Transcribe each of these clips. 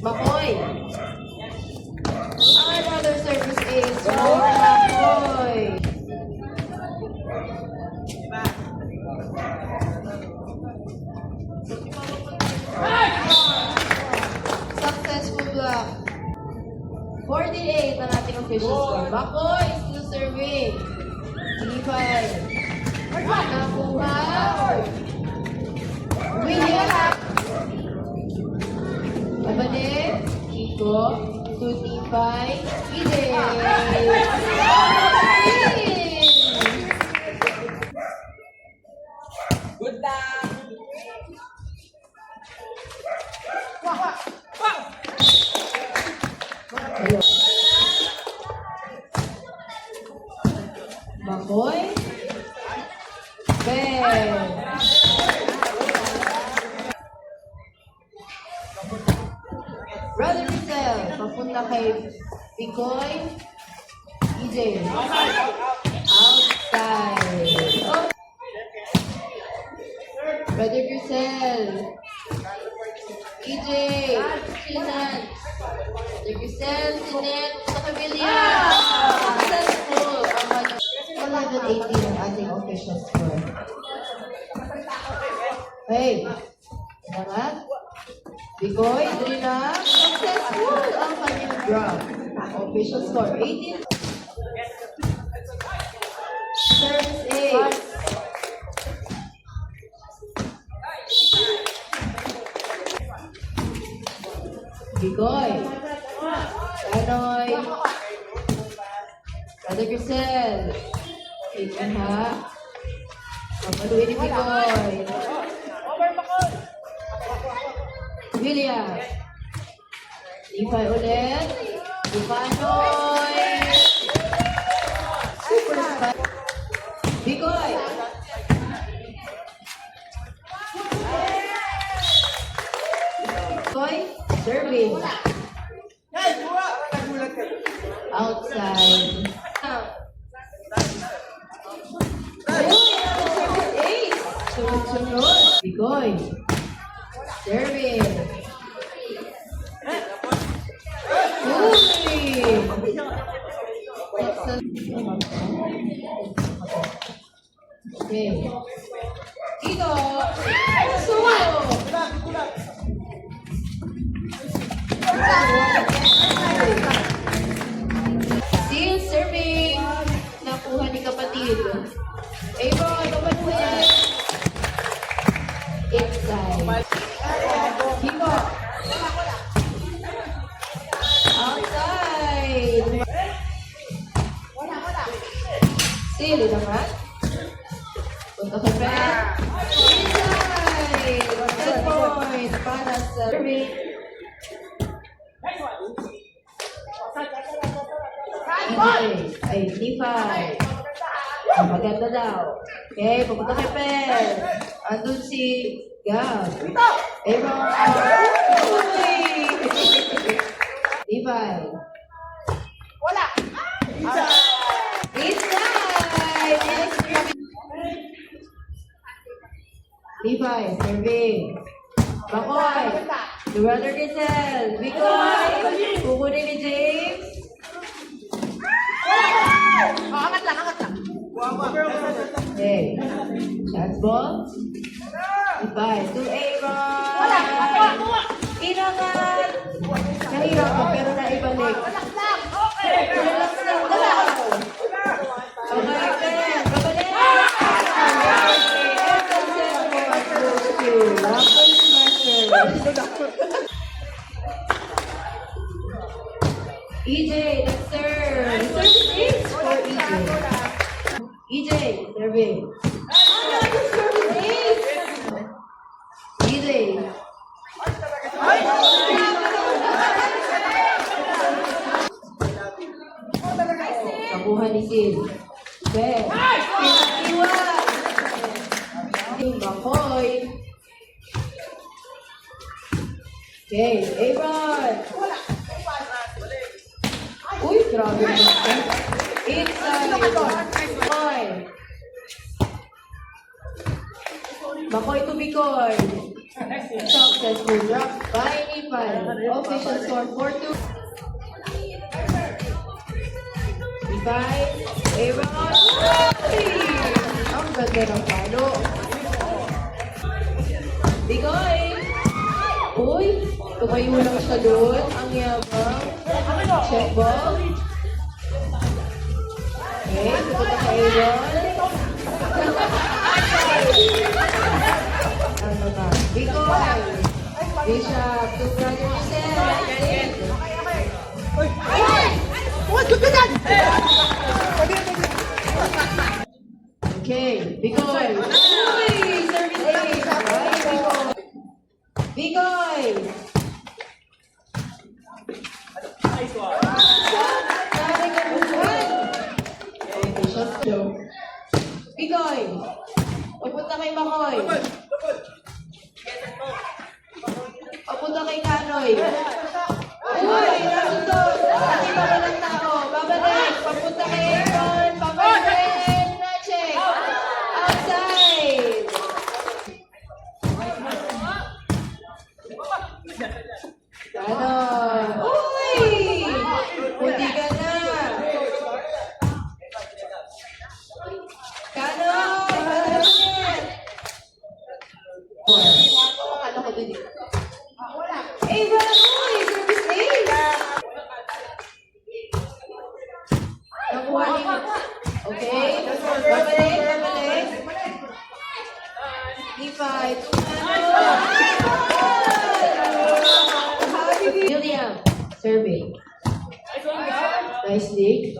Makoy. Another service is for Makoy. Successful block. 48 ang ating official score. Makoy still serving. Lipay. Nakuha. William. Abalik. Kiko. Tutipay. Ide. Good luck! Makoy. Ben. Brother Rizal, papunta kay Picoy. EJ. Outside. Oh. Brother Grisel. EJ. Sinan. Brother Grisel, Sinet, sa Kabilya. Successful. 11-18 ang ating official score. Hey. Salamat. Bigoy, Drina, successful ang kanyang drop. Official score, 18. Service 8. Bigoy. Tanoy. Brother Grisel. Ika ha. Papaluin ni Bigoy. William. Lipay ulit. Lipanoy. Super spot. Bigoy. Bigoy. Serving. Outside. Ace. Sunod-sunod. Bigoy. Serving. Okay. Ito. Sumo. Still serving. Nakuha ni kapatid. Aaron, kapanuhin. Inside. Hiko. Outside. Sili naman. Punta sa pen. Inside. 10 points para sa serving. Ay, Tiffany. Maganda daw. Okay, pupunta kay Pen. Andun si Gab. Aaron. Tiffany. Wala! Inside. Levi, serving. Bakoy. The brother Giselle. Bigoy. Kukunin ni James. Angat lang, angat lang. Okay. Chance ball. Levi to Aaron. Wala! Kuha! Inangat. Nahirap ko pero naibalik. Relax lang! Okay! Relax lang daw. Okay, Pen. Babalik. EJ, let's serve. Service is for EJ. EJ, serving. Service is. EJ. Nakuha ni Sid. Ben. Iwan. Bakoy. Okay, Aaron. Uy, grabe naman. Inside. Bakoy. Bakoy to Bicoy. Successful drop by Nepal. Official score 4-2. Nepal, Aaron. Ang ganda ng palo. Bigoy. Uy, tumayo lang siya doon. Ang yabang. Check ball. Okay, pupunta kay Aaron. Ano ba? Bigoy. Bishop, two brothers set. Okay, Bigoy. Uy, service ace. Ay, Bigoy. Bigoy. Sabi ka buwan. Okay, Bishop. Bigoy. Papunta kay Makoy. Papunta kay Kanoy. Uy, nasunod. Pati ba walang tao? Babalik. Papunta kay Aaron. Babalik. Na-check. Outside. Kanoy. Uy! Puti ka na. Kanoy. Babalik. Ano ko din? Aaron, uy! Service ace! Nakuha ni... Okay. Babalik, babalik. Ipay. William, survey. Nice dig.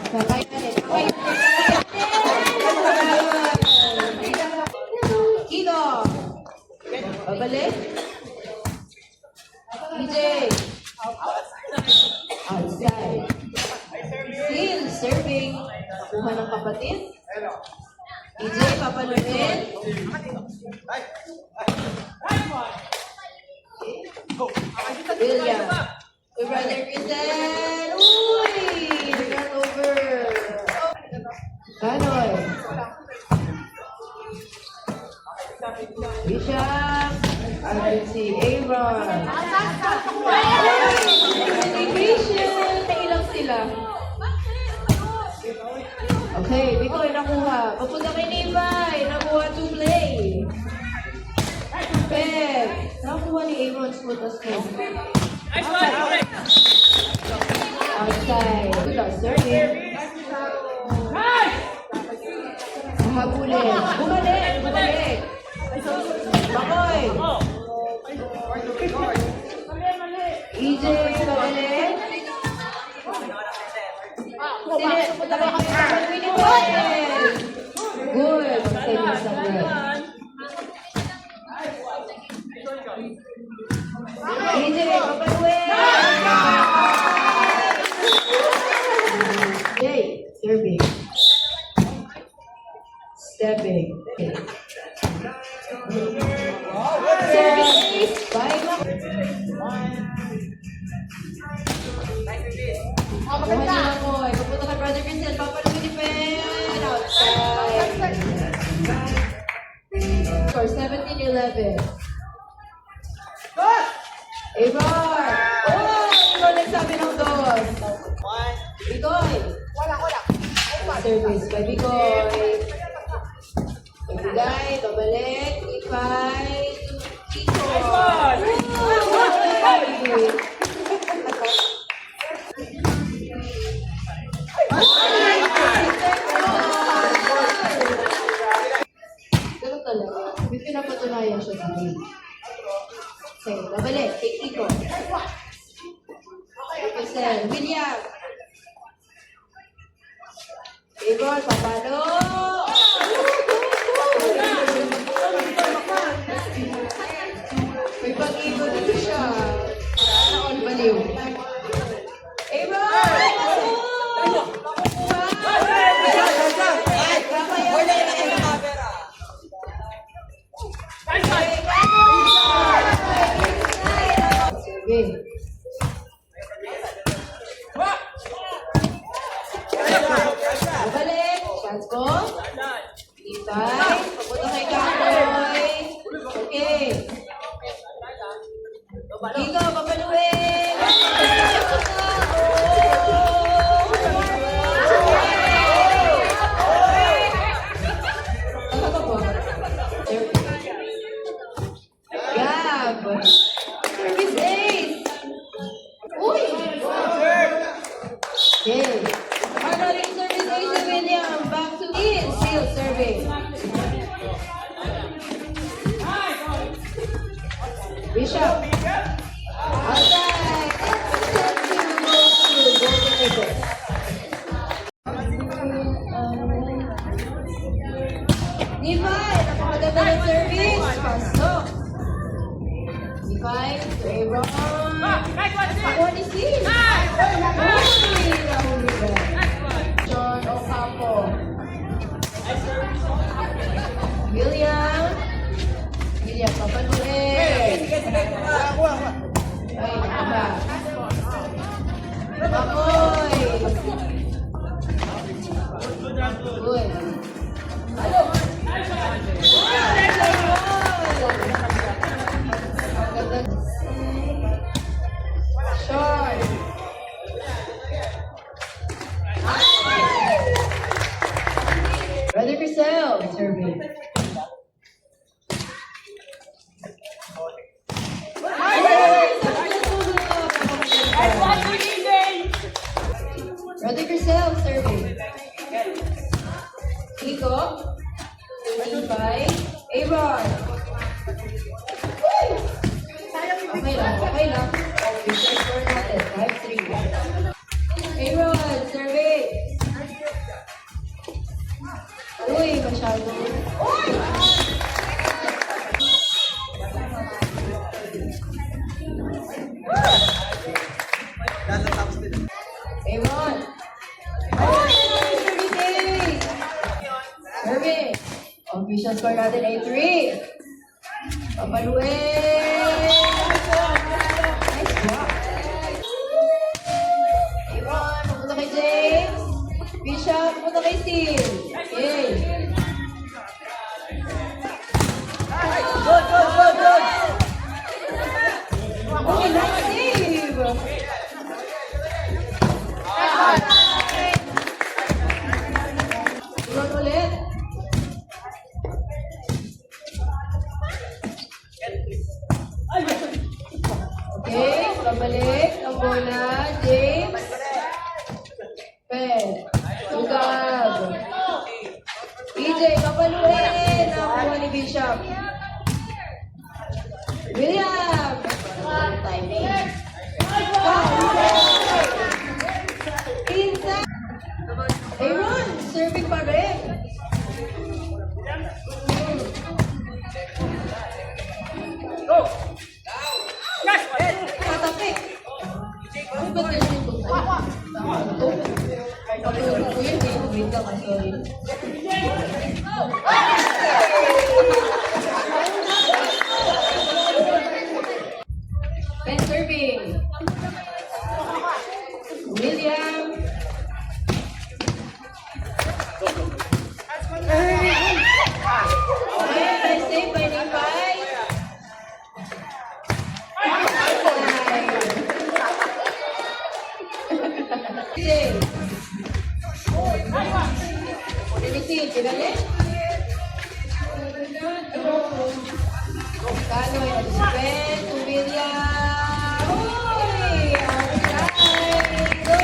Sakay na rin. Kilo. Babalik. DJ. Outside. Still serving. Nakuha ng kapatid. DJ, papalunin. William. Uy, brother Cristian. Uy! Got over. Kanoy. Bishop. I can see Aaron. Integration. Nailang sila. Okay, Bigoy nakuha. Papunta kay Nivay. Nakuha to play. Pep. Nakuha ni Aaron. Sputas mo. Outside. Without serving. Habulin. Bumalik. Bumalik. Bakoy. EJ, babalik. Sili, pupunta kayo kay Winnie. Good. Saving sa good. EJ, papaluin. Jay, serving. Stepping. Service by maganda ako. Pupunta kay Brother Vincent. Papaluin ni Pen. Outside. Score 17-11. Ibar! Oh! Ikaw nagsabi ng dos. Bigoy. Service by Bigoy. Ibigay, babalik, ipay, Kiko. Ganun talaga. May pinapatunayan siya sa game. Okay, babalik, kay Kiko. William. Igor, papalo. May pag-igor dito siya. Nakon baliw. Igor! Balik. Chance ko. Ibay. Papunta kay Kano. Ika, papaluin! Gab! Miss Ace! Uy! Okay. Following service Ace William. Back to in. Seal serving. Bishop. Outside. Levi, napakaganda ng service. Pasok. Levi, to Aaron. Ako ni Sis. Uy, nahuli ka. John Ocampo. William. William, papanuin. Ay, nakaba. Makoy. Uy. Ano? Short. Brother Crisel, serving. Brother Crisel, serving. Kiko. 25. Aaron. Okay lang, okay lang. Research score natin, 5-3. Aaron, survey. Uy, masyado. Uy! Aaron. Uy, survey. Survey. Official score natin ay 3. Papaluin! Nice block. Aaron, pupunta kay James. Bishop, pupunta kay Steve. Okay. Okay, nice save. Aaron ulit. Okay, pabalik ang bola. James. Pen. Tugab. EJ, papaluin. Nakuha ni Bishop. William. Timing. Inside. Aaron, serving pa rin. Tatapik. Ano ba tayo dito? Ito. Pagtulog ko yun, wait ka kasi. Pen serving. William. Okay, save by Nepal. Save. Dinisil, pinalik. Kano yan? Ben, to William. Uy! Outside. Go,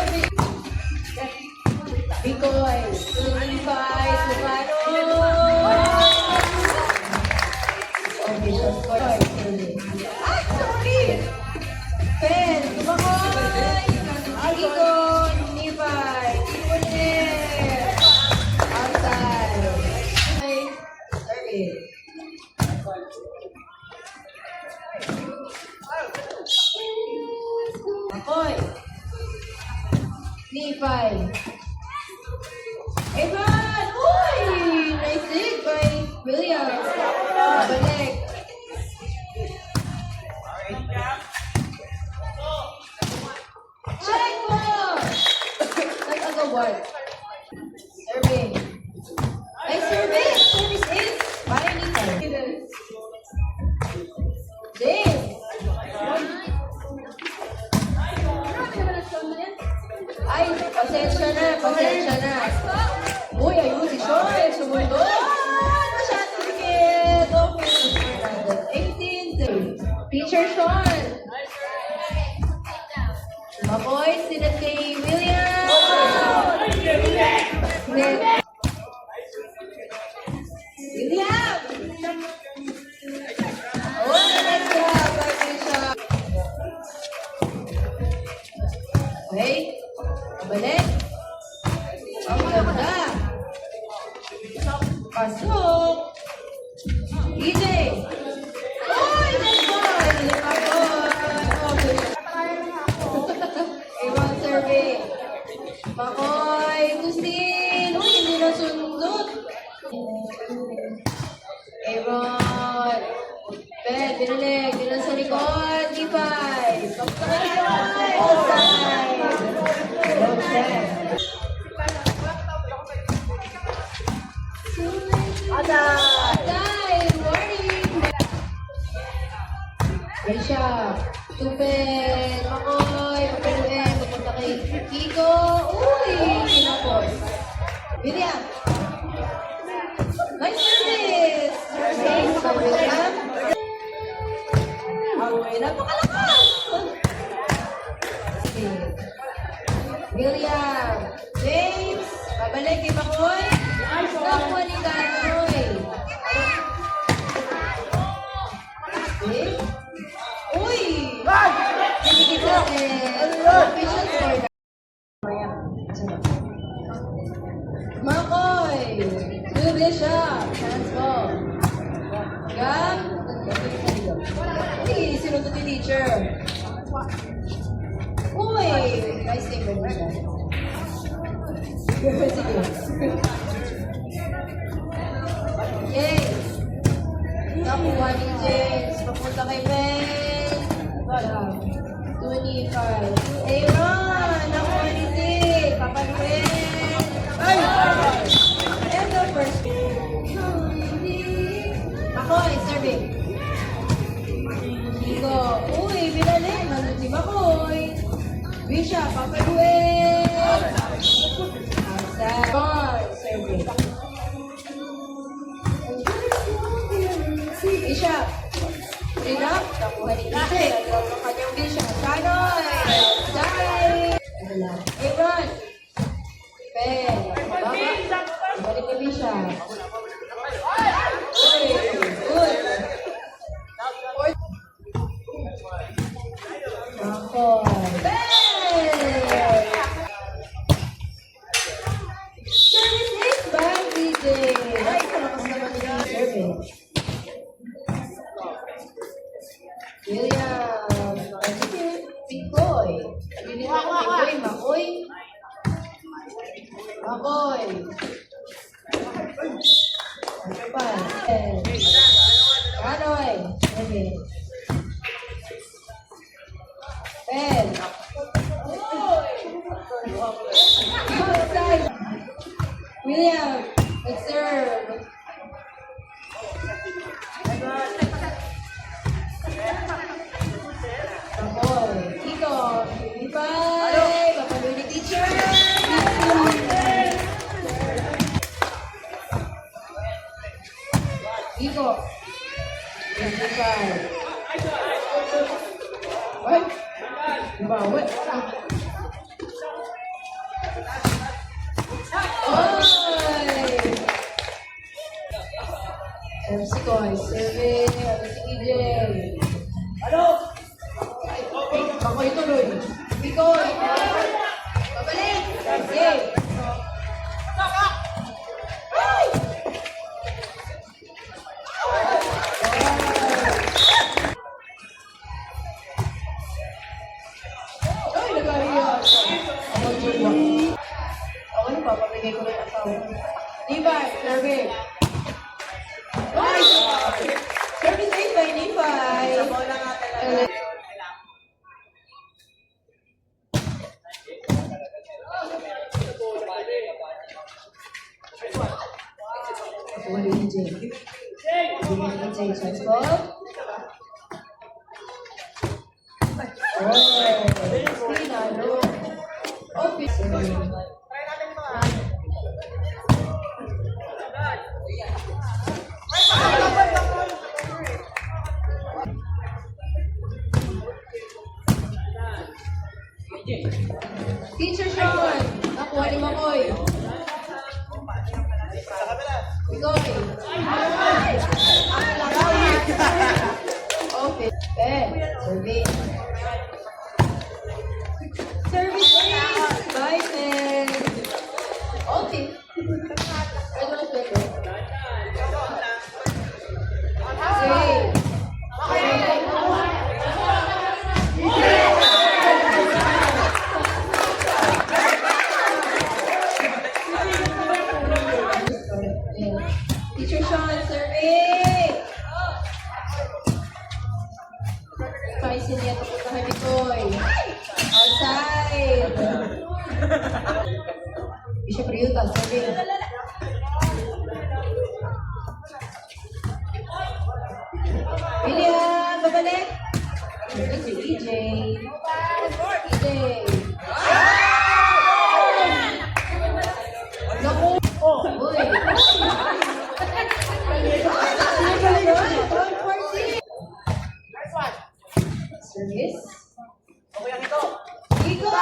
Bikoy. To Levi. Sumano. Official score. Ah, sorry! Ben, tumakoy! Ikon, Levi. Ikonet. Outside. Okay. Service. Akoy. Levi. Evan! Uy! Nice dig by Williams. Balik. Check mo! Nag-agawad. Serving. Ay, service! Service is fine. James! Pasensya na. Uy, ayun si Sean. Sumundot. Masyadong dikit. Okay, Fernandez. 18. Teacher Sean. Makoy, sinat kay William. Net. William! Oh, nice job, Patricia. Okay, kabalik. Ang ganda. Pasok. EJ. Oh, nice ball. Okay. Ewan survey. Makoy, Gustin. Uy, hindi na sundot. Aaron. Ben, binalik. Binalik sa likod. Ipay. Outside. Outside. Atay. Warning. Risha. Tupin. Makoy. Papaluin. Papunta kay Kiko. Uy. Kinapos. William. Nice service! Service by William. Away, napakalakas! Okay. William. James. Pabalik kay Makoy. Nakuha ni Ganoy. Okay. Uy! Nagigit natin. Official score na. Makoy. Double siya. Chance ball. Gam. Hindi, sinunod ni teacher. Uy! Nice thing ba siya? Sige. Yay! Nakuha ni James. Papunta kay Ben. 25. Aaron! Nakuha ni Zig. Papaluin. And the first. Makoy, serving. Kiko. Uy, binalik. Nandun si Makoy. Risha, papaluin. Outside. Serving. Risha. Bring up. Nakuha ni Kiko. Nagawag ang kanyang Risha. Sanoy. Outside. Aaron. Ben. Baba. Balik ni Risha. Good. Ako. Ben! Service is by DJ. Ay, kalakas naman niya. Service. William. Pikoy. Hindi na ako Pikoy. Makoy. Makoy. Ano pa? Kanoy. Okay. Ben. Outside. William. Let's serve. Makoy. Kiko. Ipay. Papaluin ni teacher. Kiko. Ipay. What? Bawat. Oy! MC Koy, survey, MC EJ. Ano? Ako ituloy. Pikoy. Pabalik. Okay. Ay, nagkariya. Ako jowa. Ako yung papamigay ko na yung asawa. Diba, survey. Ay! Service 8 by Nifay. Sabaw na nga talaga. Wala yung EJ. Wala yung EJ. Chance ball. Oh, Pinalo. Oh, Teacher Sean, nakuha ni Makoy. Makoy. Okay. Service. Service please. Bye, Ted. Okay. Pwede na pwede. Okay. Teacher Sean, survey! Spicy niya ito po sa Habitoy. Outside! Bishop Ryuta, survey. William, babalik! Ito si EJ. EJ. Naku! Uy! Service. Iko!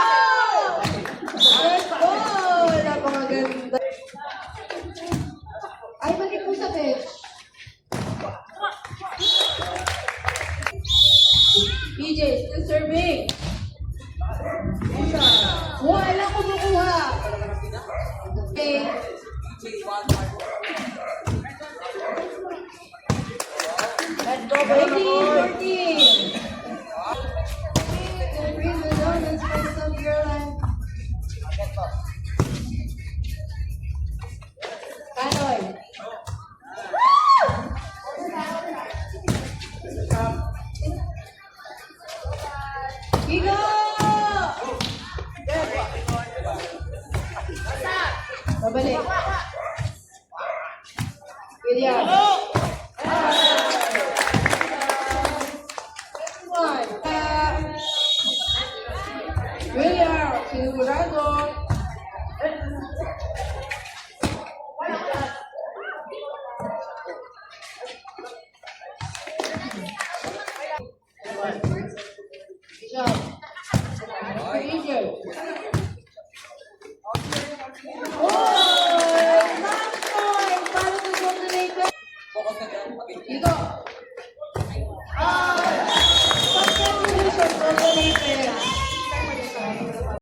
Let's go! Napakaganda. Ay, mali po sa bench. PJ, still serving. Wala kumukuha. Okay. Let's go, baby. 14. Bring the donuts for some girl and Kanoy. Higo! Babalik. William. William, sigurado. Bishop. Teacher. Oh, last point. Para to go to Nathan. Iko.